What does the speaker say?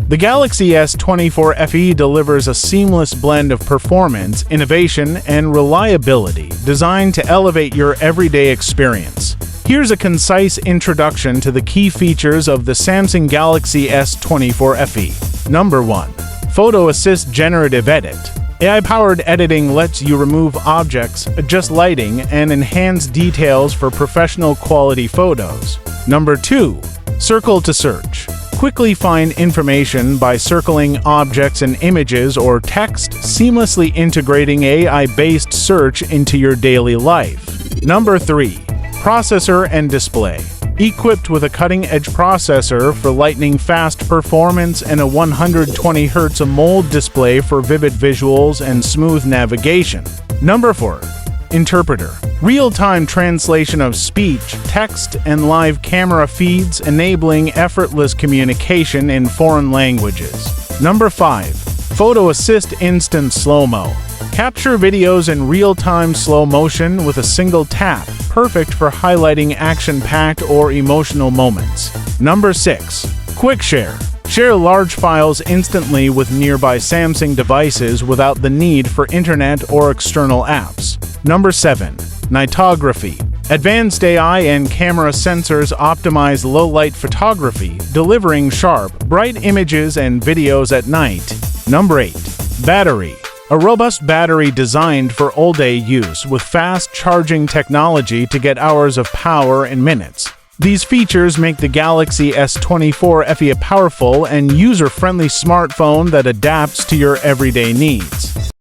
The Galaxy S24 FE delivers a seamless blend of performance, innovation, and reliability designed to elevate your everyday experience. Here's a concise introduction to the key features of the Samsung Galaxy S24 FE. Number 1. Photo Assist Generative Edit. AI-powered editing lets you remove objects, adjust lighting, and enhance details for professional quality photos. Number 2. Circle to Search. Quickly find information by circling objects and images or text, seamlessly integrating AI-based search into your daily life. Number 3. Processor and Display. Equipped with a cutting-edge processor for lightning-fast performance and a 120Hz AMOLED display for vivid visuals and smooth navigation. Number 4. Interpreter. Real-time translation of speech, text, and live camera feeds, enabling effortless communication in foreign languages. Number 5. Photo Assist Instant Slow-Mo. Capture videos in real-time slow motion with a single tap, perfect for highlighting action-packed or emotional moments. Number 6. Quick Share. Share large files instantly with nearby Samsung devices without the need for internet or external apps. Number 7. Nightography. Advanced AI and camera sensors optimize low-light photography, delivering sharp, bright images and videos at night. Number 8. Battery. A robust battery designed for all-day use with fast charging technology to get hours of power in minutes. These features make the Galaxy S24 FE a powerful and user-friendly smartphone that adapts to your everyday needs.